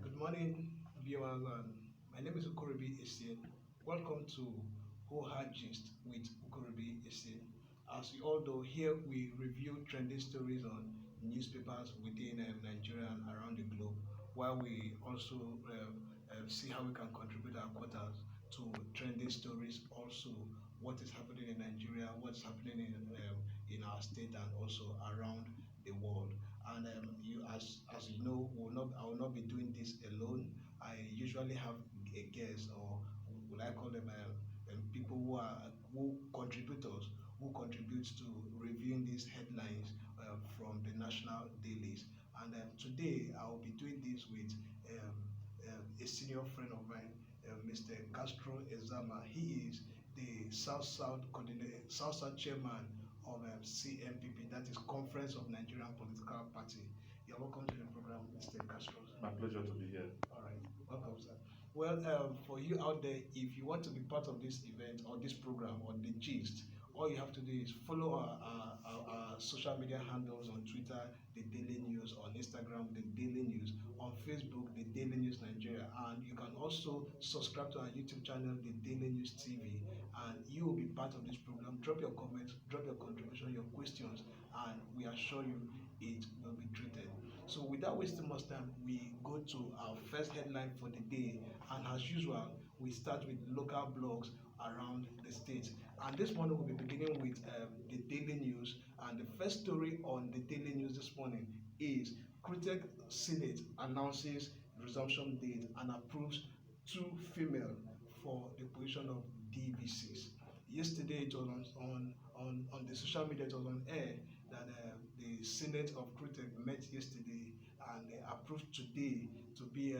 Good morning, viewers. My name is Ukuribi Essien. Welcome to Oha Gist with Ukuribi Essien. As you all know, here we review trending stories on newspapers within Nigeria and around the globe, while we also see how we can contribute our quotas to trending stories, also what is happening in Nigeria, what's happening in our state and also around the world. And as you know, I will not be doing this alone. I usually have a guest, or will I call them people who contributors who contribute to reviewing these headlines from the national dailies. And today I will be doing this with a senior friend of mine, Mr. Castro Ezama. He is the South South chairman of CMPP, that is Conference of Nigerian Political Party. You're welcome to the program, Mr. Castro. My pleasure to be here. All right, welcome, sir. Well, for you out there, if you want to be part of this event or this program or the gist, all you have to do is follow our social media handles on Twitter, the Daily News, on Instagram, the Daily News, on Facebook, the Daily News Nigeria, and you can also subscribe to our YouTube channel, the Daily News TV, and you will be part of this program. Drop your comments, drop your contribution, your questions, and we assure you it will be treated. So without wasting much time, we go to our first headline for the day, and as usual, we start with local blogs around the state. And this morning we'll be beginning with the Daily News, and the first story on the Daily News this morning is Cricket Senate announces resumption date and approves two female for the position of DVCs. Yesterday it was on the social media, it was on air that the Senate of Cricket met yesterday and they approved today to be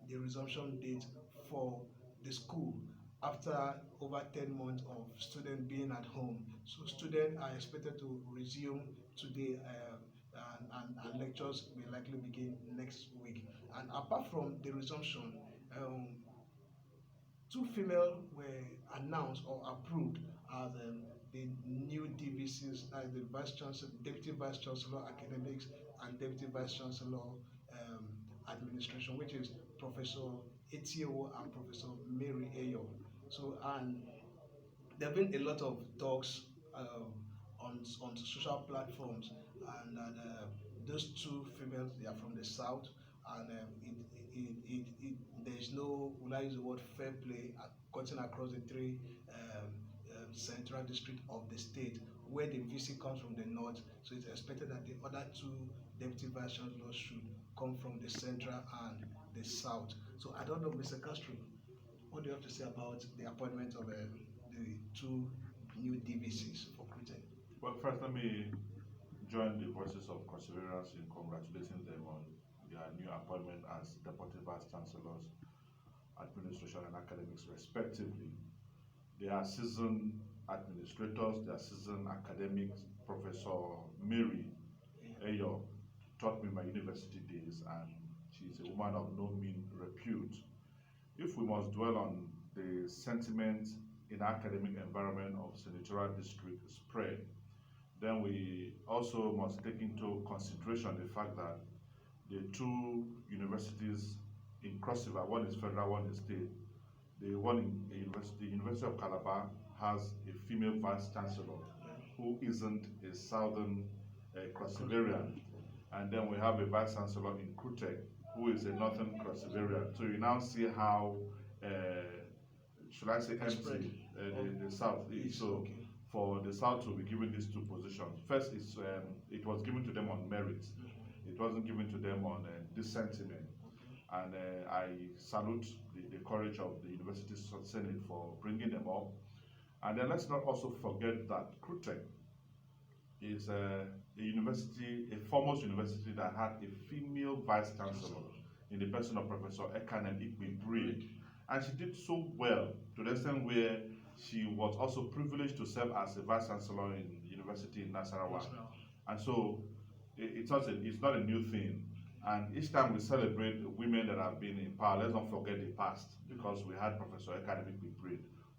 the resumption date for the school after over 10 months of students being at home. So students are expected to resume today, and lectures will likely begin next week. And apart from the resumption, um, two female were announced or approved as the new DVCs, as the Vice Chancellor, Deputy Vice Chancellor Academics and Deputy Vice Chancellor um, Administration, which is Professor Etio and Professor Mary Ayo. So, and there have been a lot of talks on social platforms, and those two females, they are from the south, and there is no, will I use the word, fair play cutting across the three central district of the state, where the VC comes from the north. So it's expected that the other two deputy vice chancellors should come from the central and the south. So I don't know, Mr. Castro, what do you have to say about the appointment of the two new DVCs for Britain? Well, first, let me join the voices of perseverance in congratulating them on their new appointment as Deputy Vice Chancellors, Administration and Academics, respectively. They are seasoned administrators, they are seasoned academics. Professor Mary Ayo taught me my university days, and she's a woman of no mean repute. If we must dwell on the sentiment in academic environment of senatorial district spread, then we also must take into consideration the fact that the two universities in Cross River, one is federal, one is state. The one in the University of Calabar has a female vice chancellor who isn't a southern Cross Riverian, and then we have a vice chancellor in Kutech who is a northern Cross Riverian. So you now see how, should I say, empty the south is. So okay, for the south to be given these two positions, first it was given to them on merit. It wasn't given to them on this sentiment. And I salute the courage of the University Senate for bringing them up. And then let's not also forget that Kutech is a university, a foremost university that had a female vice chancellor in the person of Professor Akin, and she did so well to the extent where she was also privileged to serve as a vice chancellor in the university in Nasarawa. And so it's not a new thing. And each time we celebrate women that have been in power, let's not forget the past, because we had Professor Academic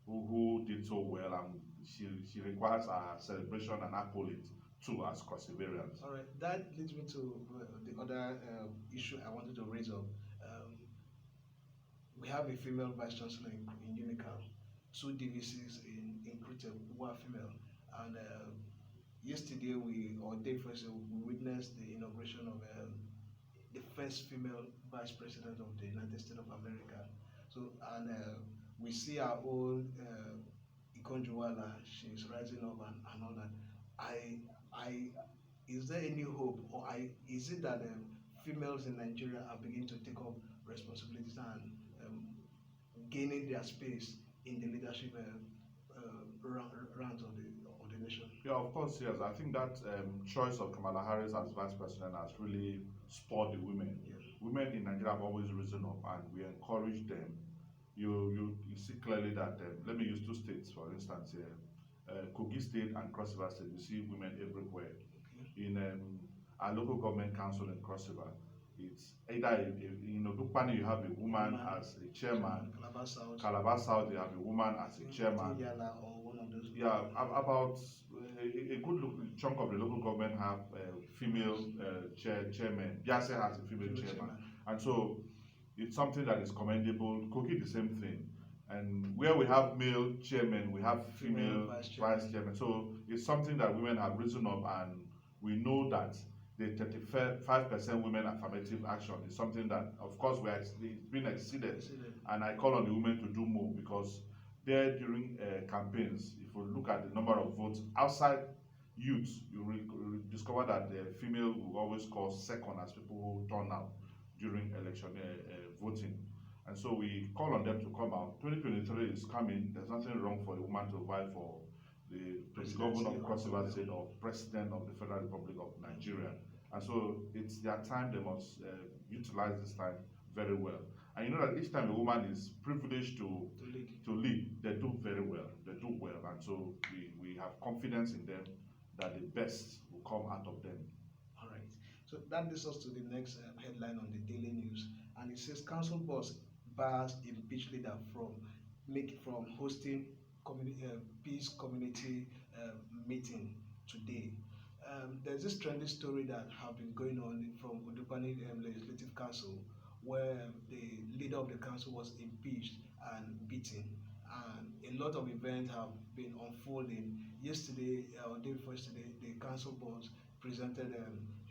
who did so well, and she requires our celebration and accolade too as perseverance. All right, that leads me to the other issue I wanted to raise up. we have a female vice chancellor in Unical, two DVCs in Rickett who are female, and yesterday or day first we witnessed the inauguration of the first female vice president of the United States of America. So and we see our own Ikonjuwala, she's rising up and all that. I is there any hope, or is it that females in Nigeria are beginning to take up responsibilities and gaining their space in the leadership rounds of the nation? Yeah, of course, yes. I think that choice of Kamala Harris as vice president has really spurred the women. Yes. Women in Nigeria have always risen up, and we encourage them. You see clearly that, let me use two states, for instance, here. Kogi State and Cross River State, you see women everywhere. Okay. In our local government council in Cross River, it's either, in Odukpani, you have a woman as a chairman. Calabar South, you have a woman as a chairman. Or one of those. Yeah, about a good chunk of the local government have female chairmen. Biase has a female chairman. And so it's something that is commendable. Kogi, the same thing. And where we have male chairmen, we have female vice chairmen. So it's something that women have risen up, and we know that the 35% women affirmative action is something that, of course, it's been exceeded. And I call on the women to do more, because there during campaigns, if you look at the number of votes outside youth, you discover that the female will always score second as people who turn out during election voting. And so we call on them to come out. 2023 is coming. There's nothing wrong for a woman to vie for the governor of Cross River State or president of the Federal Republic of Nigeria. And so it's their time. They must utilize this time very well. And you know that each time a woman is privileged to lead, they do very well. They do well. And so we have confidence in them that the best will come out of them. All right. So that leads us to the next headline on the Daily News. And it says, Council boss bars impeached leader from hosting peace community meeting today. There's this trendy story that have been going on from Odukpani Legislative Council, where the leader of the council was impeached and beaten, and a lot of events have been unfolding. Yesterday, or day before yesterday, the council boss presented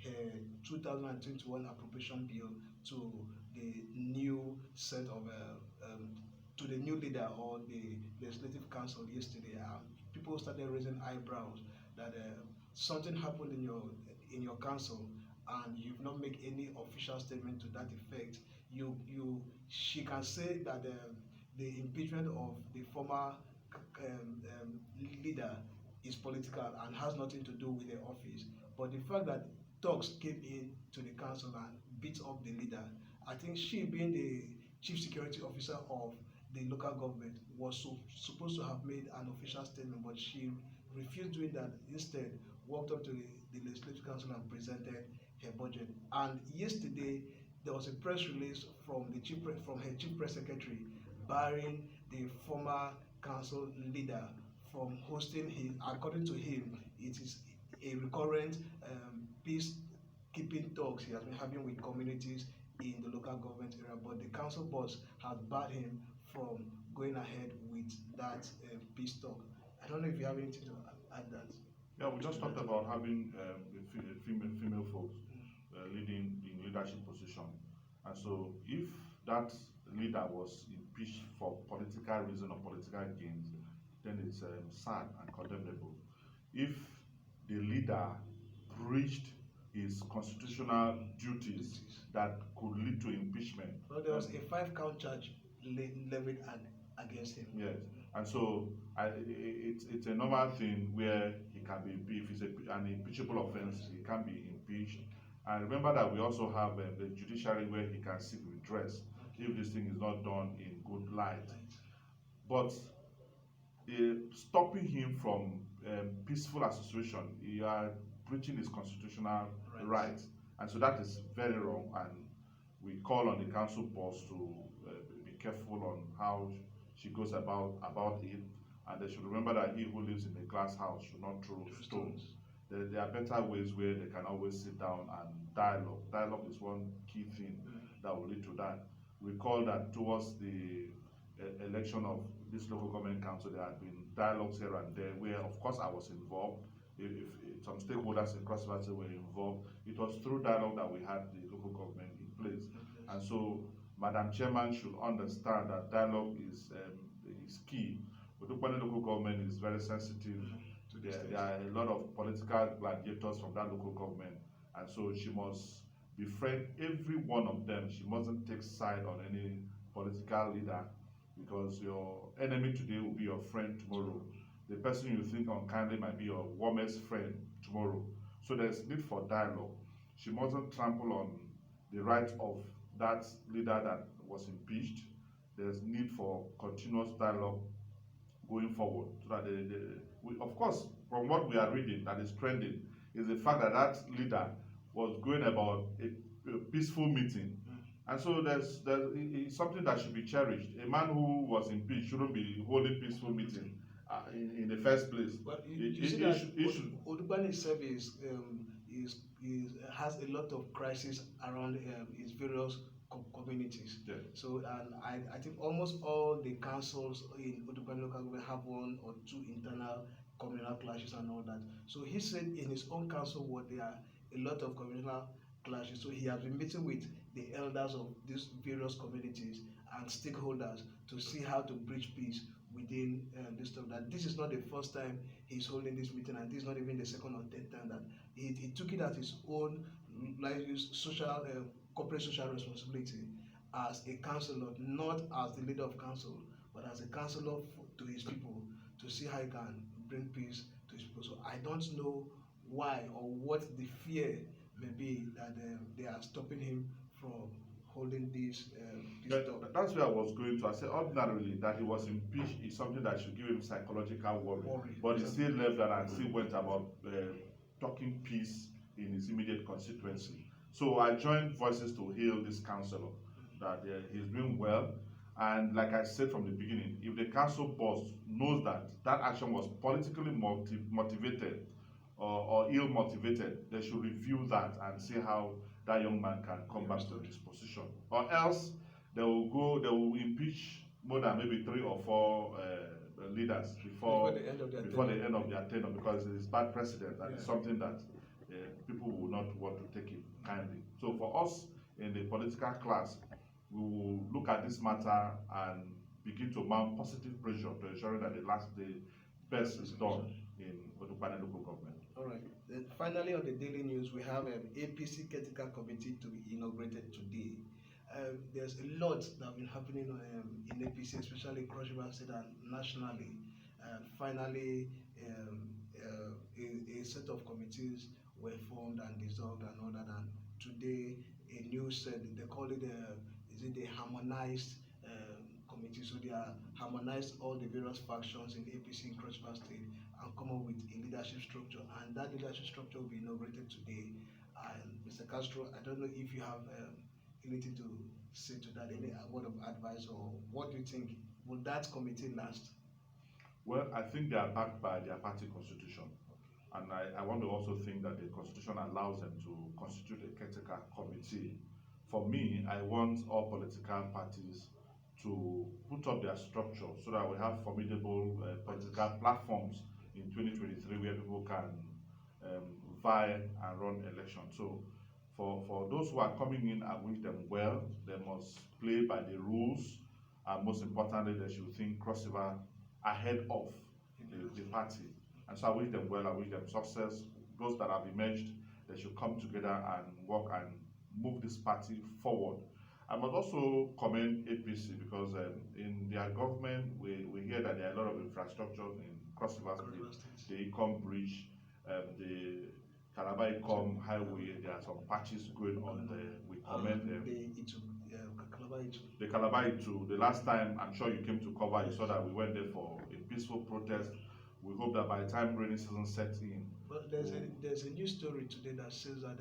her 2021 appropriation bill to the new set of to the new leader or the legislative council yesterday. People started raising eyebrows that something happened in your council and you've not made any official statement to that effect. She can say that the impeachment of the former leader is political and has nothing to do with the office. But the fact that thugs came in to the council and beat up the leader, I think she, being the chief security officer of the local government, was supposed to have made an official statement, but she refused doing that. Instead, walked up to the legislative council and presented her budget. And yesterday, there was a press release from her chief press secretary barring the former council leader from hosting according to him, it is a recurrent peacekeeping talks he has been having with communities in the local government area, but the council boss has barred him from going ahead with that peace talk. I don't know if you have anything to add that. Yeah, we just talked about having female folks leading in leadership position, and so if that leader was impeached for political reason or political gains, then it's sad and condemnable. If the leader breached his constitutional duties that could lead to impeachment. Well, there was a 5-count charge levied against him. Yes, and so it's a normal thing where he can be, if it's an impeachable offense, he can be impeached. And remember that we also have the judiciary where he can seek redress if this thing is not done in good light. But stopping him from peaceful association, you are breaching his constitutional rights. And so that is very wrong, and we call on the council boss to be careful on how she goes about it, and they should remember that he who lives in a glass house should not throw stones. There are better ways where they can always sit down and dialogue. Dialogue is one key thing that will lead to that. recall that towards the election of this local government council, there had been dialogues here and there where, of course, I was involved. If some stakeholders in Cross River were involved, it was through dialogue that we had the local government in place. And so, Madam Chairman should understand that dialogue is key. Odukwane local government is very sensitive. There are a lot of political gladiators from that local government, and so she must befriend every one of them. She mustn't take side on any political leader, because your enemy today will be your friend tomorrow. The person you think unkindly might be your warmest friend tomorrow. So there's need for dialogue. She mustn't trample on the right of that leader that was impeached. There's need for continuous dialogue going forward, so that of course, from what we are reading that is trending, is the fact that that leader was going about a peaceful meeting. And so it's something that should be cherished. A man who was impeached shouldn't be holding peaceful meeting in the first place. But you see that Odukwane itself has a lot of crisis around his various communities. Yeah. So, and I think almost all the councils in Odukwane local government have one or two internal communal clashes and all that. So he said in his own council ward there are a lot of communal clashes. So he has been meeting with the elders of these various communities and stakeholders to see how to bridge peace within this stuff. That this is not the first time he's holding this meeting, and this is not even the second or third time that he took it as his own, like social corporate social responsibility as a councillor, not as the leader of council, but as a councillor to his people, to see how he can bring peace to his people. So I don't know why or what the fear may be that they are stopping him from holding this. That's where I was going to. I said ordinarily that he was impeached is something that should give him psychological worry. But he still left that and still went about talking peace in his immediate constituency. So I joined voices to hail this councillor, that he's doing well. And like I said from the beginning, if the council boss knows that that action was politically motivated or ill motivated, they should review that and see how that young man can come back to his position. Or else they will impeach more than maybe 3 or 4 leaders before the end of their tenure, because it is bad precedent and it's something that people will not want to take it kindly. So for us in the political class, we will look at this matter and begin to mount positive pressure to ensure that the best is done in Odukwane local government. All right. Then finally, on the daily news, we have an APC Critical Committee to be inaugurated today. There's a lot that has been happening in APC, especially Cross River State and nationally. Finally, a set of committees were formed and dissolved and all that. And today, a new set, they call it the harmonized committee. So they are harmonized all the various factions in APC in Cross River State and come up with a leadership structure. And that leadership structure will be inaugurated today. And Mr. Castro, I don't know if you have anything to say to that, any word of advice, or what do you think? Will that committee last? Well, I think they are backed by their party constitution. And I want to also think that the constitution allows them to constitute a critical committee. For me, I want all political parties to put up their structure so that we have formidable political platforms in 2023 where people can vie and run elections. So for those who are coming in, I wish them well. They must play by the rules, and most importantly, they should think Cross River ahead of the party. And so I wish them well, I wish them success. Those that have emerged, they should come together and work and move this party forward. I must also commend APC because in their government, we hear that there are a lot of infrastructures in Cross River State, the Ecom Bridge, the Calabar Ecom Highway. There are some patches going on there. We commend them. The Calabar Itu. The last time I'm sure you came to cover, you saw that we went there for a peaceful protest. We hope that by the time rainy season sets in. But there's a new story today that says that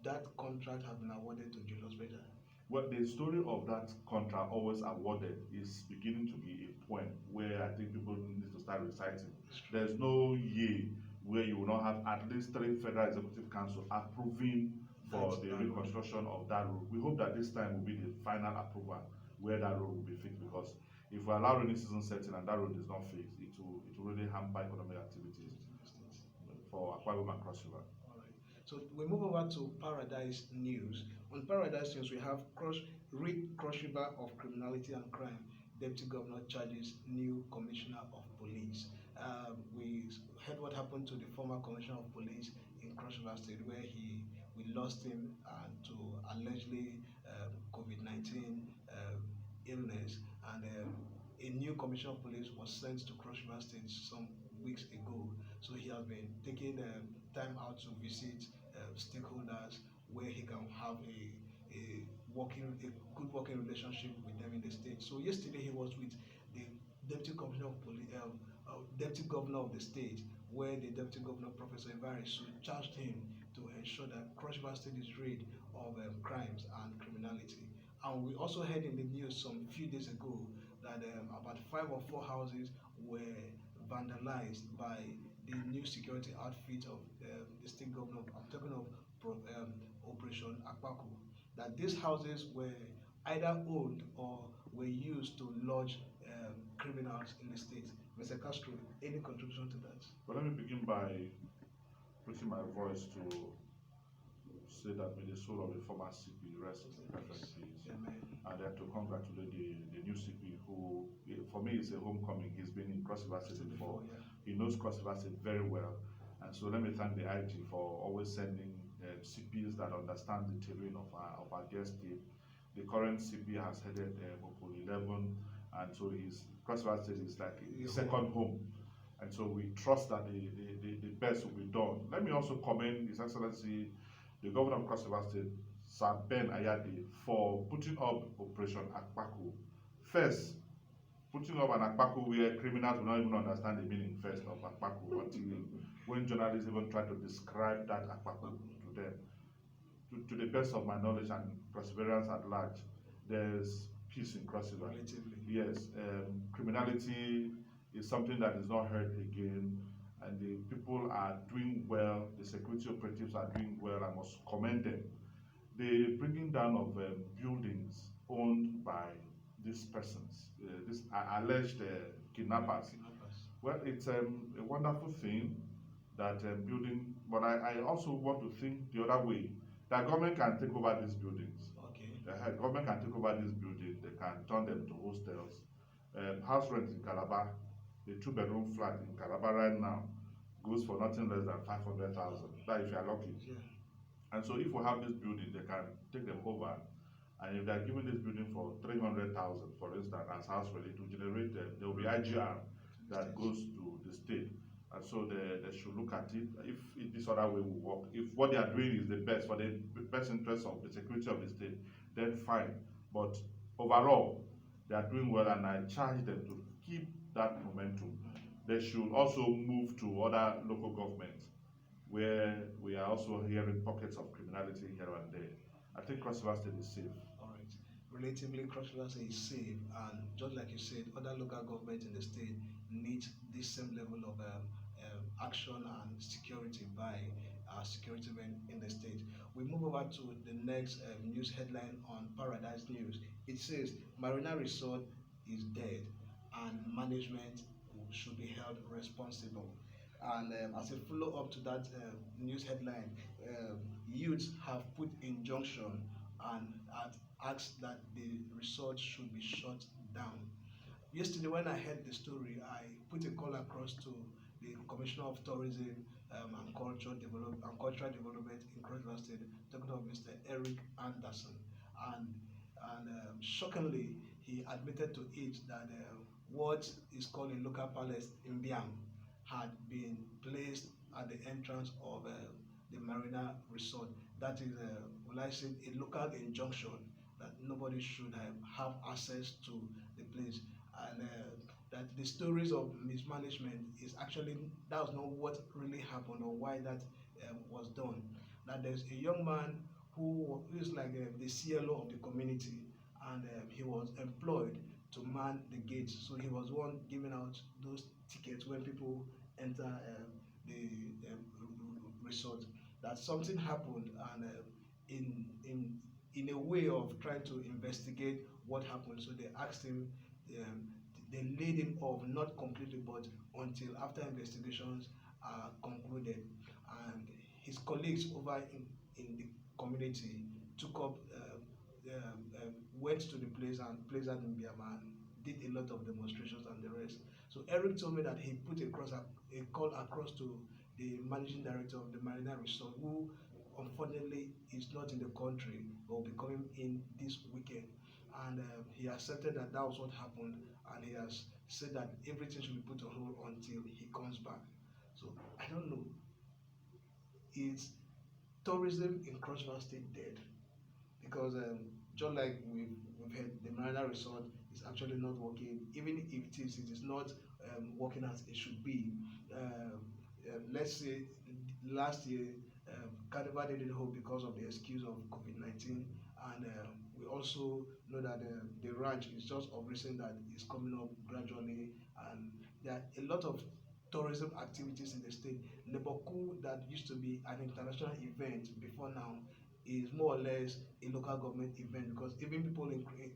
that contract has been awarded to Julius Berger. Well, the story of that contract always awarded is beginning to be a point where I think people need to start reciting. There's no year where you will not have at least 3 Federal Executive Council approving for the reconstruction of that road. We hope that this time will be the final approval where that road will be fixed, because if we allow rainy season setting and that road is not fixed, it will really hamper economic activities for Akwa Ibom and Cross River. All right. So we move over to Paradise News. On Paradise News, we have Cross River of Criminality and Crime. Deputy Governor charges new Commissioner of Police. We heard what happened to the former Commissioner of Police in Cross River State, where we lost him to allegedly COVID-19 illness, and a new Commissioner of Police was sent to Cross River State some weeks ago. So he has been taking time out to visit stakeholders where he can have a good working relationship with them in the state. So yesterday he was with the Deputy Commissioner of Police, Deputy Governor of the state, where the Deputy Governor, Professor Evarisu, charged him to ensure that Cross River State is rid of crimes and criminality. And we also heard in the news some few days ago that about 5 or 4 houses were vandalized by the new security outfit of the state governor. I'm talking of Operation Akpaku. That these houses were either owned or were used to lodge criminals in the state. Mr. Castro, any contribution to that? But let me begin by putting my voice to say that may the soul of the former CP rest in perfect peace. Amen. And then to congratulate the new CP who, for me, is a homecoming. He's been in Cross River State before. Yeah. He knows Cross River State very well. And so let me thank the IG for always sending CPs that understand the terrain of our guest state. The current CP has headed Opol 11, and so his Cross River State is like his second home. And so we trust that the best will be done. Let me also commend His Excellency, the Governor of Cross River State, Sir Ben Ayade, for putting up Operation Akpaku. First, putting up an Akpaku where criminals will not even understand the meaning first of Akpaku until when journalists even try to describe that Akpaku to them. To the best of my knowledge and perseverance at large, there's peace in Cross River. Relatively. Yes, criminality is something that is not heard again, and the people are doing well, the security operatives are doing well. I must commend them. The bringing down of buildings owned by these persons, these alleged kidnappers. Well, it's a wonderful thing that building, but I also want to think the other way, that government can take over these buildings. Okay. The government can take over these buildings, they can turn them to hostels. House rent in Calabar, the 2-bedroom flat in Calabar right now goes for nothing less than 500,000. That if you are lucky. Yeah. And so if we have this building, they can take them over, and if they are giving this building for 300,000, for instance, as house rent, it will generate, there will be IGR that goes to the state. And so they should look at it. If this other way will work, if what they are doing is the best for the best interest of the security of the state, then fine. But overall, they are doing well, and I charge them to keep that momentum. They should also move to other local governments where we are also hearing pockets of criminality here and there. I think Cross River State is safe. All right. Relatively, Cross River State is safe, and just like you said, other local governments in the state need this same level of action and security by our security men in the state. We move over to the next news headline on Paradise News. It says Marina Resort is dead and management should be held responsible. And as a follow-up to that news headline, youths have put injunction and asked that the resort should be shut down. Yesterday, when I heard the story, I put a call across to the Commissioner of Tourism and Cultural Development in Cross River State, talking of Mr. Eric Anderson, and shockingly, he admitted to it that what is called a local palace in Biam had been placed at the entrance of the Marina Resort. That is, will I say, a local injunction that nobody should have access to the place, and that the stories of mismanagement is actually, that was not what really happened or why that was done. That there's a young man who is like the CLO of the community, and he was employed to man the gates. So he was one giving out those tickets when people enter the resort. That something happened, and in a way of trying to investigate what happened. So they asked him, um, they laid him off, not completely, but until after investigations are concluded. And his colleagues over in the community took up, went to the place and placed out in Biama and did a lot of demonstrations and the rest. So Eric told me that he put a call across to the managing director of the Marina Resort, who unfortunately is not in the country but will be coming in this weekend. And he accepted that that was what happened, and he has said that everything should be put on hold until he comes back. So I don't know. Is tourism in Cross River State dead? Because just like we've heard, the Marina Resort is actually not working. Even if it is not working as it should be. Let's say last year, Carnival didn't hold because of the excuse of COVID-19, and we also know that the ranch is just of recent that is coming up gradually, and there are a lot of tourism activities in the state. Leboku, that used to be an international event before now, is more or less a local government event, because even people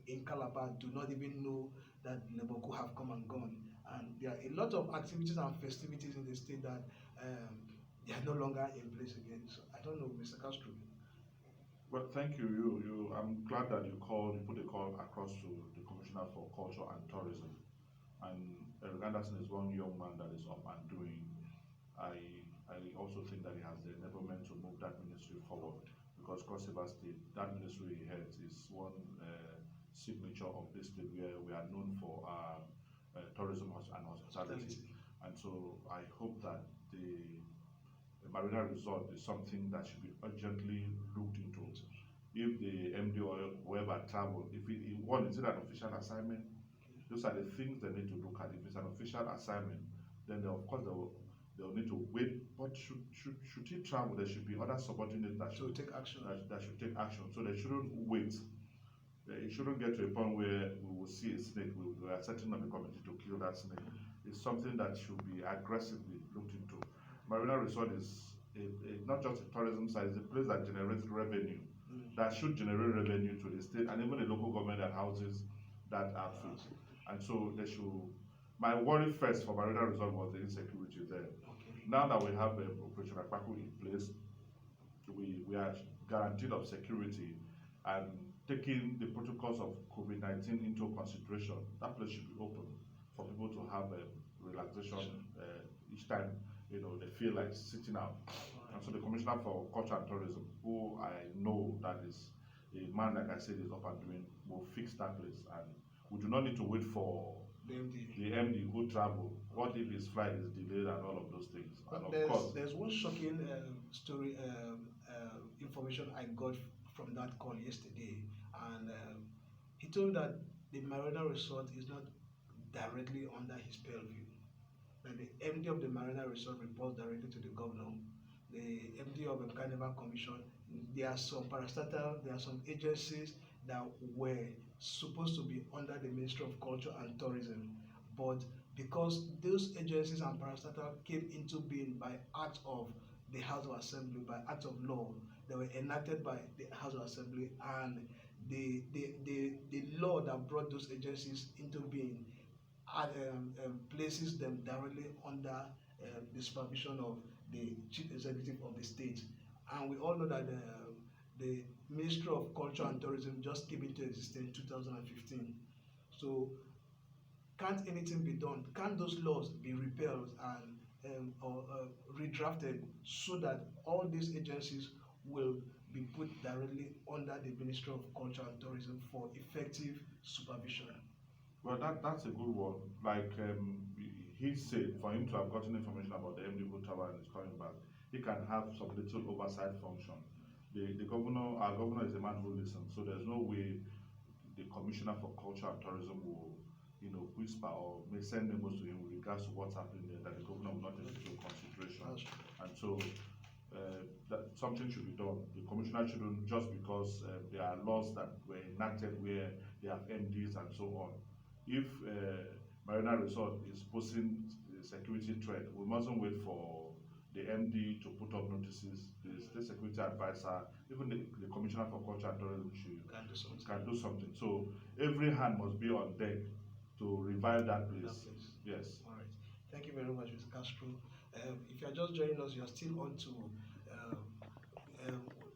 in Calabar do not even know that Leboku have come and gone. And there are a lot of activities and festivities in the state that they are no longer in place again. So I don't know, Mr. Castro. Well, thank you. I'm glad that you put a call across to the Commissioner for Culture and Tourism. And Eric Anderson is one young man that is up and doing. I also think that he has the enablement to move that ministry forward, because Cross River State, that ministry he heads, is one signature of this state where we are known for our tourism and hospitality. And so I hope that the Marina Resort is something that should be urgently looked into. If the MD or whoever travel, is it an official assignment? Those are the things they need to look at. If it's an official assignment, then of course they'll need to wait. But should he travel, there should be other subordinates that should take action. That should take action. So they shouldn't wait. It shouldn't get to a point where we will see a snake. We are setting up a committee to kill that snake. It's something that should be aggressively looked into. Marina Resort is not just a tourism site, it's a place that generates revenue, that should generate revenue to the state and even the local government that houses that outfit. And so they should. My worry first for Marina Resort was the insecurity there. Okay. Now that we have Operation Akpaku in place, we are guaranteed of security, and taking the protocols of COVID-19 into consideration, that place should be open for people to have relaxation each time they feel like sitting out. And so the Commissioner for Culture and Tourism, who I know that is a man, like I said, is up and doing, will fix that place. And we do not need to wait for the MD who travel. What if his flight is delayed and all of those things? But and of course, there's one shocking story, information I got from that call yesterday, and he told that the Marina Resort is not directly under his purview. And the MD of the Marina Resort reports directly to the governor. The MD of the Carnival Commission. There are some agencies that were supposed to be under the Ministry of Culture and Tourism, but because those agencies and parastatal came into being by act of the House of Assembly, by act of law, they were enacted by the House of Assembly, and the law that brought those agencies into being places them directly under the supervision of the chief executive of the state. And we all know that the Ministry of Culture and Tourism just came into existence in 2015. So can't anything be done? Can't those laws be repealed and or redrafted so that all these agencies will be put directly under the Ministry of Culture and Tourism for effective supervision? Well, that's a good one. Like he said, for him to have gotten information about the MD who travel and is coming back, he can have some little oversight function. Our governor is a man who listens, so there's no way the Commissioner for Culture and Tourism will, whisper or may send memos to him with regards to what's happening there that the governor will not take into consideration. And so that something should be done. The commissioner shouldn't, just because there are laws that were enacted where they have MDs and so on. If Marina Resort is posing a security threat, we mustn't wait for the MD to put up notices, the state security advisor, even the commissioner for culture and tourism can do something. So every hand must be on deck to revive that place. Yes. All right. Thank you very much, Mr. Castro. If you are just joining us, you are still on to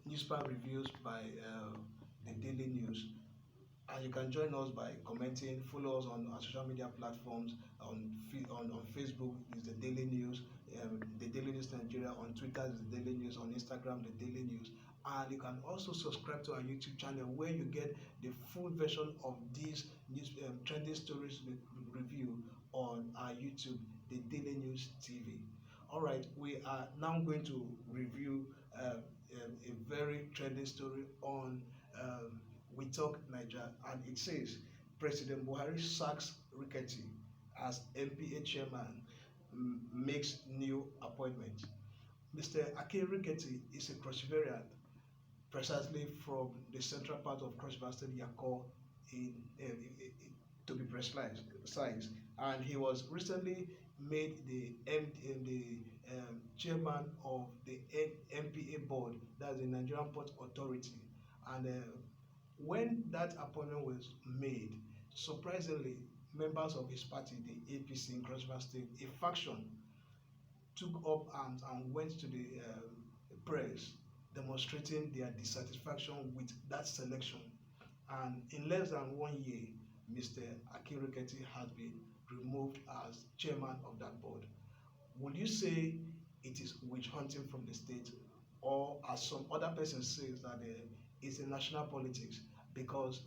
newspaper reviews by the Daily News. And you can join us by commenting, follow us on our social media platforms. On Facebook is the Daily News, the Daily News Nigeria. On Twitter is the Daily News. On Instagram, the Daily News. And you can also subscribe to our YouTube channel where you get the full version of these news, trending stories review on our YouTube, the Daily News TV. All right, we are now going to review a very trending story on We Talk Nigeria, and it says President Buhari sacks Rickett as NPA chairman, makes new appointment. Mr. Akin Rickett is a Cross-Riverian, precisely from the central part of Cross River State, Yako, to be precise, and he was recently made the chairman of the NPA board, that's the Nigerian Port Authority, and when that appointment was made, surprisingly, members of his party, the APC in Cross River State, a faction, took up arms and went to the press demonstrating their dissatisfaction with that selection. And in less than 1 year, Mr. Akin Rickett has been removed as chairman of that board. Would you say it is witch hunting from the state, or as some other person says that it's a national politics because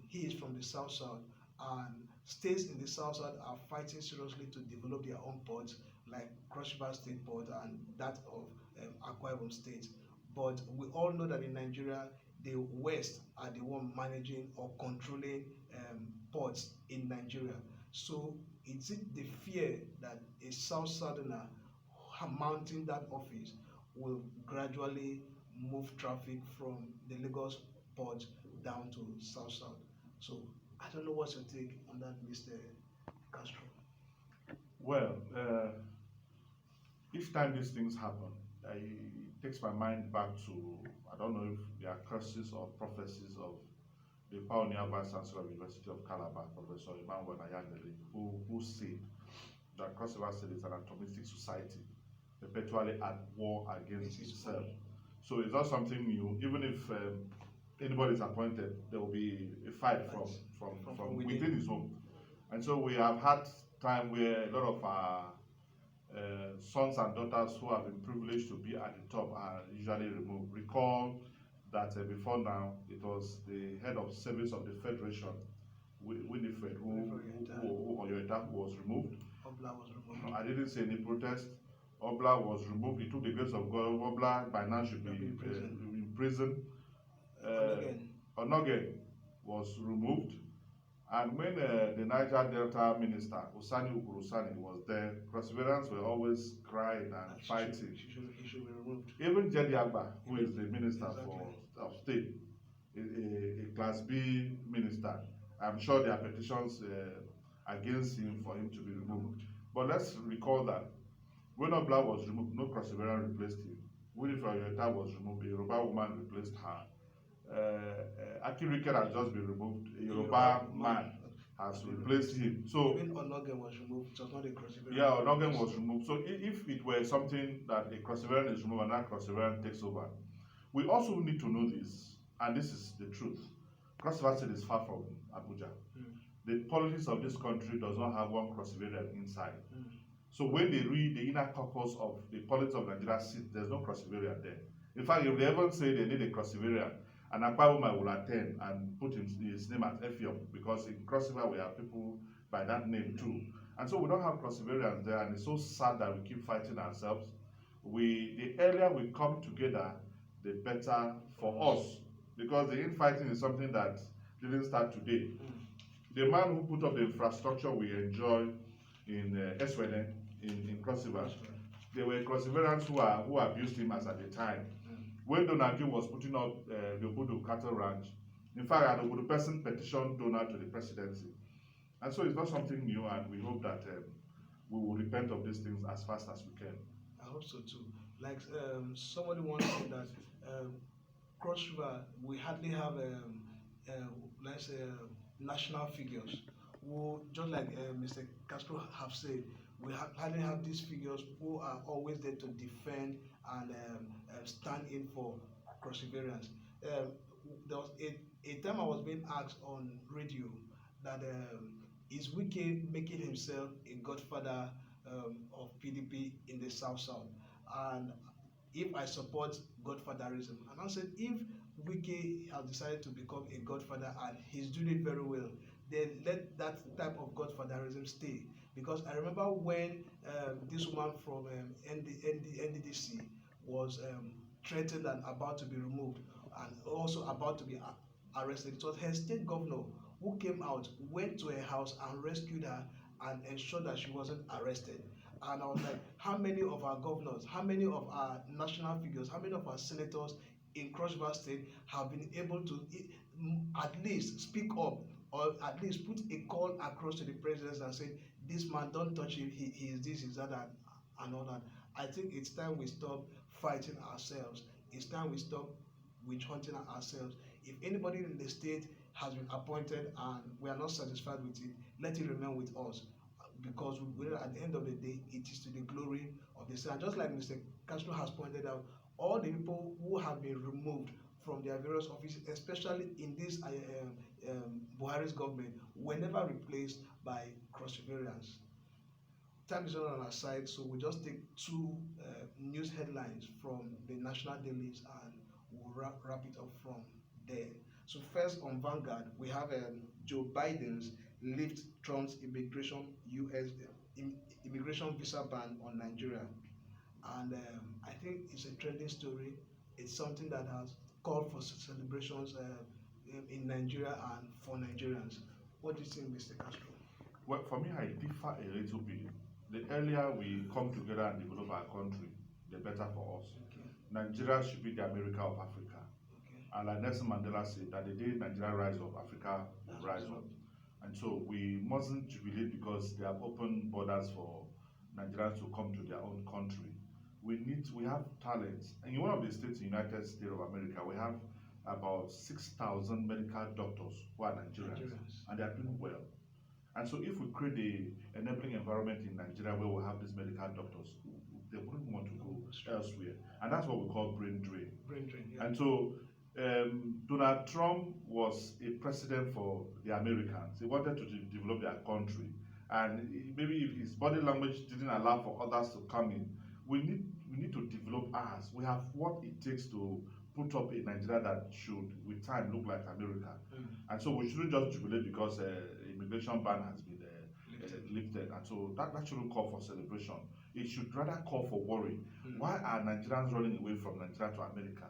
he is from the South and states in the South are fighting seriously to develop their own ports like Cross River State Port and that of Akwa Ibom State. But we all know that in Nigeria, the West are the one managing or controlling ports in Nigeria. So is it the fear that a South Southerner mounting that office will gradually move traffic from the Lagos port down to South? So I don't know what's your take on that, Mr. Castro. Well, each time these things happen, it takes my mind back to, I don't know if they are curses or prophecies of the pioneer vice chancellor of the University of Calabar, Professor Emmanuel Ayandele, who said that Cross River State is an atomistic society, perpetually at war against itself. So it's not something new. Even if anybody is appointed, there will be a fight from within his home. And so we have had time where a lot of our sons and daughters who have been privileged to be at the top are usually removed. Recall that before now, it was the head of service of the Federation, Winifred, who was removed. Obla was removed. I didn't see any protest. Obla was removed. He took the grace of God. Obla by now should be in prison. Onogen was removed. And when the Niger Delta minister, Usani Ukurusani, was there, Cross-Riverians were always crying and fighting. He should be removed. Even Jedi Agba, who is the minister of state, a Class B minister, I'm sure there are petitions against him for him to be removed. But let's recall that when Obla was removed, no Cross-Riverian replaced him. Winifred Oyeta was removed, a Yoruba woman replaced her. Akin Rickett has just been removed. A Yoruba man has replaced him. So even Onogen was removed. It was not a Cross-Riverian. Yeah, Onogen was removed. So if it were something that a Cross-Riverian is removed and that Cross-Riverian takes over, we also need to know this, and this is the truth. Cross River State is far from Abuja. The politics of this country does not have one Cross-Riverian inside. So when they read the inner caucus of the politics of Nigeria seat, there's no Cross-Riverian there. In fact, if they ever say they need a Cross-Riverian, and Akwa Ibom will attend and put his name as Efiop, because in Cross River we have people by that name too. And so we don't have Cross-Riverians there, and it's so sad that we keep fighting ourselves. The earlier we come together, the better for us, because the infighting is something that didn't start today. The man who put up the infrastructure we enjoy in Eswene, in Cross River, there were Cross-Riverians who abused him as at the time. When Donald was putting up the Obudu cattle ranch, in fact, an Obudu person petitioned Donald to the presidency. And so it's not something new, and we hope that we will repent of these things as fast as we can. I hope so too. Like somebody once said that Cross River, we hardly have let's say national figures who, just like Mr. Castro have said, we hardly have these figures who are always there to defend and stand in for perseverance. There was a time I was being asked on radio that is Wike making himself a godfather of PDP in the South South, and if I support godfatherism. And I said, if Wike has decided to become a godfather and he's doing it very well, then let that type of godfatherism stay. Because I remember when this woman from NDDC was threatened and about to be removed and also about to be arrested. It was her state governor who came out, went to her house and rescued her and ensured that she wasn't arrested. And I was like, how many of our governors, how many of our national figures, how many of our senators in Cross River State have been able to at least speak up or at least put a call across to the president and say, this man, don't touch him, he is this, is that, and all that. I think it's time we stop fighting ourselves. It's time we stop witch hunting ourselves. If anybody in the state has been appointed and we are not satisfied with it, let it remain with us, because at the end of the day, it is to the glory of the state. And just like Mr. Castro has pointed out, all the people who have been removed from their various offices, especially in this Buhari's government, were never replaced by perseverance. Time is not on our side, so we'll just take two news headlines from the national dailies and we'll wrap it up from there. So first on Vanguard, we have Joe Biden's lift Trump's immigration visa ban on Nigeria, and I think it's a trending story. It's something that has called for celebrations in Nigeria and for Nigerians. What do you think, Mr. Castro? Well, for me, I differ a little bit. The earlier we come together and develop our country, the better for us. Okay. Nigeria should be the America of Africa. Okay. And like Nelson Mandela said, that the day Nigeria rise up, Africa will rise up. And so we mustn't jubilate because they have opened borders for Nigerians to come to their own country. We have talents. And in one of the states in the United States of America, we have about 6,000 medical doctors who are Nigerians. And they are doing well. And so if we create the enabling environment in Nigeria where we have these medical doctors, they wouldn't want to go elsewhere. And that's what we call brain drain. Brain drain, yeah. And so Donald Trump was a president for the Americans. He wanted to develop their country. And maybe if his body language didn't allow for others to come in, we need to develop ours. We have what it takes to put up a Nigeria that should, with time, look like America. And so we shouldn't just jubilate because immigration ban has been lifted. And so that shouldn't call for celebration. It should rather call for worry. Why are Nigerians running away from Nigeria to America?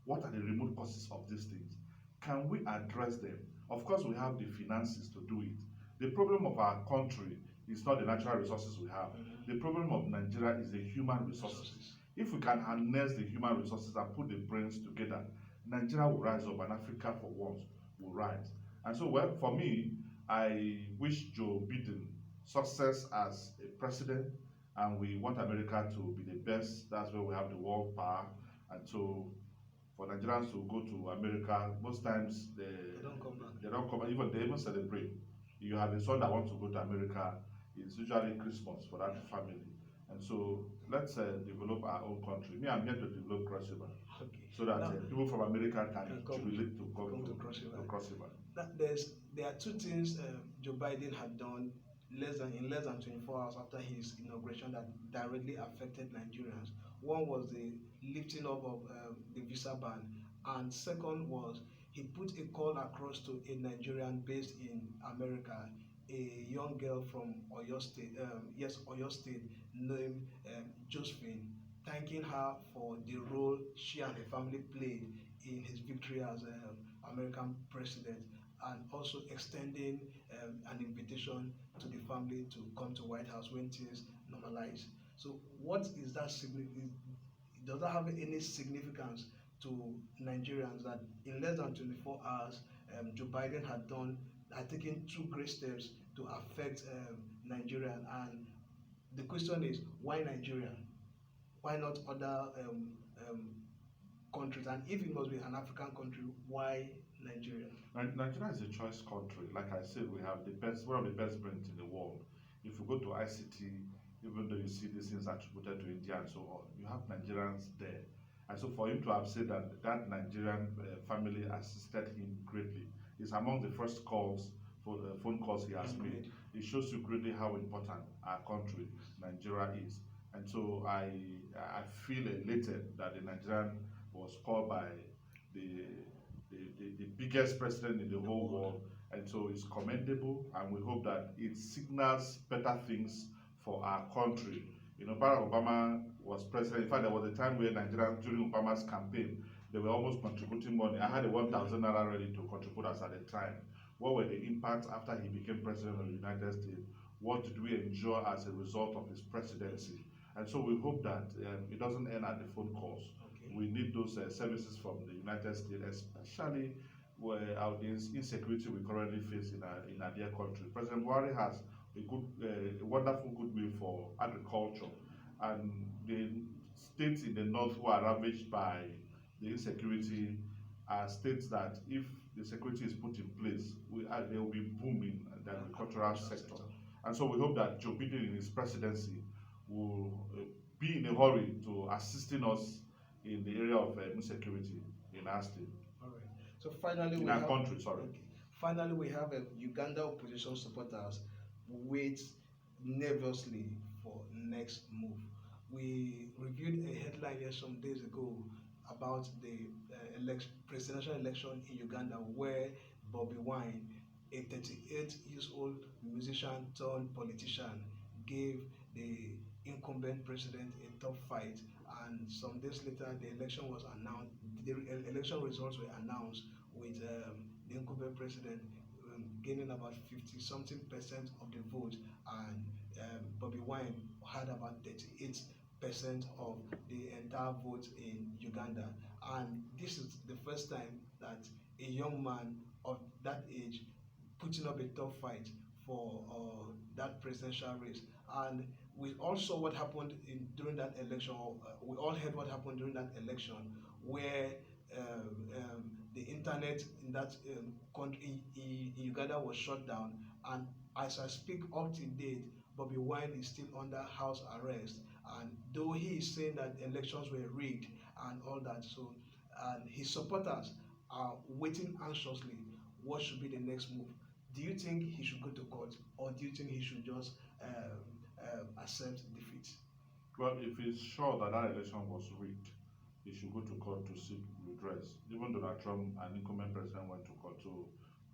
What are the remote causes of these things? Can we address them? Of course, we have the finances to do it. The problem of our country is not the natural resources we have. The problem of Nigeria is the human resources. If we can harness the human resources and put the brains together, Nigeria will rise up and Africa for once will rise. And so, well, for me, I wish Joe Biden success as a president, and we want America to be the best. That's where we have the world power. And so, for Nigerians to go to America, most times they don't come back. They don't come, even they even celebrate. You have a son that wants to go to America, it's usually Christmas for that family. And so let's develop our own country. Me, I'm here to develop Cross River, so that people from America can jubilate to come to Cross River. There are two things Joe Biden had done in less than 24 hours after his inauguration that directly affected Nigerians. One was the lifting up of the visa ban, and second was he put a call across to a Nigerian based in America, a young girl from Oyo State, Oyo State, named Josephine, thanking her for the role she and her family played in his victory as American president, and also extending an invitation to the family to come to White House when things normalize. So what is that significant? Does that have any significance to Nigerians that in less than 24 hours, Joe Biden had taken two great steps to affect Nigeria? And the question is, why Nigeria? Why not other countries? And if it must be an African country, why Nigeria? Nigeria is a choice country. Like I said, we have the best, one of the best brains in the world. If you go to ICT, even though you see these things attributed to India and so on, you have Nigerians there. And so for him to have said that that Nigerian family assisted him greatly is among the first calls, for phone calls he has made. It shows you greatly how important our country, Nigeria, is. And so I feel elated that the Nigerian was called by the the biggest president in the whole world. And so it's commendable, and we hope that it signals better things for our country. You know, Barack Obama was president. In fact, there was a time where Nigerians, during Obama's campaign, they were almost contributing money. I had a 1,000 naira ready to contribute as at the time. What were the impacts after he became president of the United States? What did we enjoy as a result of his presidency? And so we hope that it doesn't end at the phone calls. We need those services from the United States, especially where the insecurity we currently face in our dear country. President Buhari has a wonderful goodwill for agriculture, and the states in the north who are ravaged by the insecurity are states that, if the security is put in place, they will be booming in the agricultural sector. And so we hope that Joe Biden in his presidency will be in a hurry to assisting us in the area of insecurity in our state. All right. So finally, in we our have, country, sorry. Okay. Finally, we have Uganda opposition supporters wait nervously for next move. We reviewed a headline here some days ago about the presidential election in Uganda, where Bobby Wine, a 38 years old musician turned politician, gave the incumbent president a tough fight, and some days later the election was announced. The election results were announced with the incumbent president gaining about 50 something percent of the vote, and Bobby Wine had about 38% of the entire vote in Uganda. And this is the first time that a young man of that age putting up a tough fight for that presidential race. And we all saw what happened during that election. We all heard what happened during that election, where the internet in that country in Uganda was shut down. And as I speak up to date, Bobby Wine is still under house arrest. And though he is saying that elections were rigged and all that, so and his supporters are waiting anxiously what should be the next move. Do you think he should go to court, or do you think he should just accept defeat? Well, if he's sure that that election was rigged, he should go to court to seek redress. Even Donald Trump, an incumbent president, went to court. So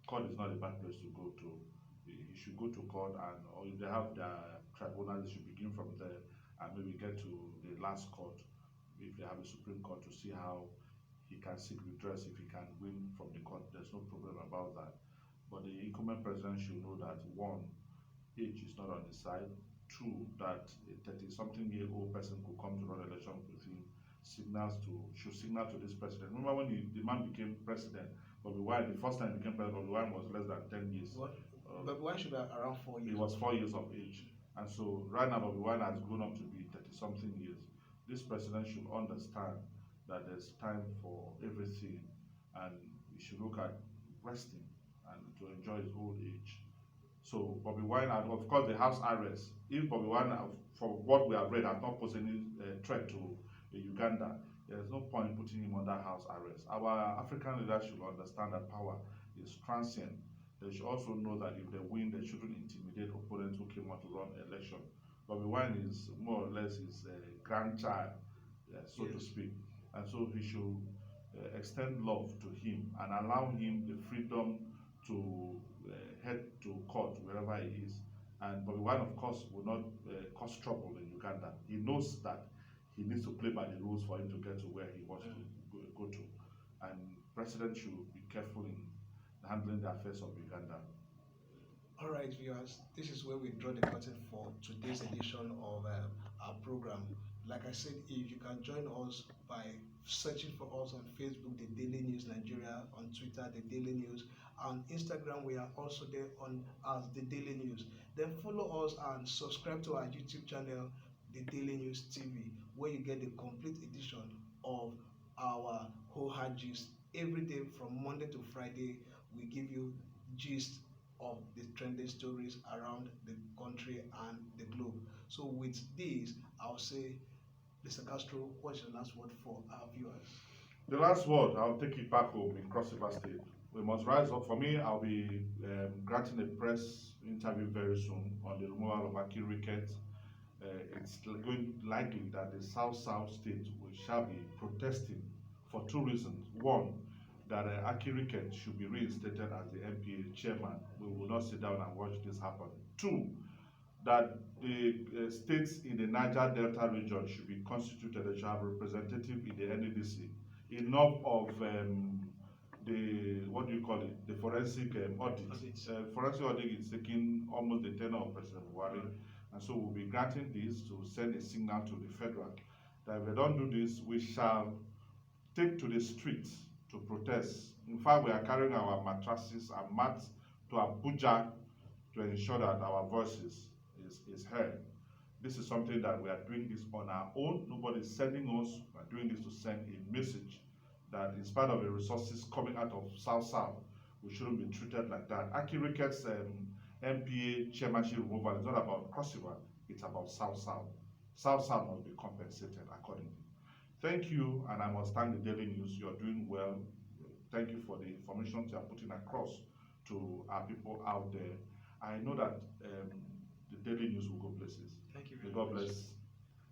court is not a bad place to go to. He should go to court, and or if they have their tribunal, they should begin from there and maybe get to the last court, if they have a Supreme Court, to see how he can seek redress. If he can win from the court, there's no problem about that. But the incumbent president should know that, one, age is not on his side. Two, that a 30-something-year-old person could come to run election with him should signal to this president. Remember when the man became president, Bobby Wine, the first time he became president, Bobby Wine was less than 10 years. What? Bobby Wine should be around 4 years. He was 4 years of age. And so right now Bobby Wine has grown up to be 30-something years. This president should understand that there's time for everything, and he should look at resting and to enjoy his old age. So Bobby Wine, and of course the house arrest. If Bobby Wine, from what we have read, has not posed any threat to Uganda, there's no point putting him under house arrest. Our African leaders should understand that power is transient. They should also know that if they win, they shouldn't intimidate opponents who came out to run election. Bobby Wine is more or less his grandchild, so to speak. And so he should extend love to him and allow him the freedom to head to court wherever he is. And Bobby Wine, of course, will not cause trouble in Uganda. He knows that he needs to play by the rules for him to get to where he wants to go to. And President should be careful in handling the affairs of Uganda. All right, viewers, this is where we draw the curtain for today's edition of our program. Like I said, if you can join us by searching for us on Facebook, The Daily News Nigeria, on Twitter, The Daily News, on Instagram, we are also there on as The Daily News. Then follow us and subscribe to our YouTube channel. the Daily News TV, where you get the complete edition of our whole hard gist. Every day from Monday to Friday, we give you gist of the trending stories around the country and the globe. So with this, I'll say, Mr. Castro, what's your last word for our viewers? The last word, I'll take it back home in Cross River State. We must rise up. For me, I'll be granting a press interview very soon on the removal of Akin Rickett. It's going likely that the South State we shall be protesting for two reasons. One, that Akin Rickett should be reinstated as the NPA chairman. We will not sit down and watch this happen. Two, that the states in the Niger Delta region should be constituted and should have representative in the NEDC. Enough of the, what do you call it, the forensic audit. Forensic audit is taking almost the tenure of President Buhari. And so we'll be granting this to send a signal to the federal that if they don't do this, we shall take to the streets to protest. In fact, we are carrying our mattresses and mats to Abuja to ensure that our voices is heard. This is something that we are doing this on our own. Nobody is sending us. We are doing this to send a message that in spite of the resources coming out of South, we shouldn't be treated like that. Akin Rickett's NPA chairmanship removal is not about Cross River, it's about South. South must be compensated accordingly. Thank you, and I must thank the Daily News. You're doing well. Thank you for the information you are putting across to our people out there. I know that the Daily News will go places. Thank you May very God much. bless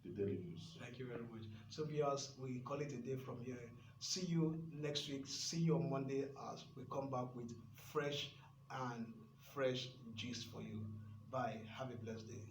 the Daily News. Thank you very much. So viewers, we call it a day from here. See you next week. See you on Monday as we come back with fresh gist for you. Bye. Have a blessed day.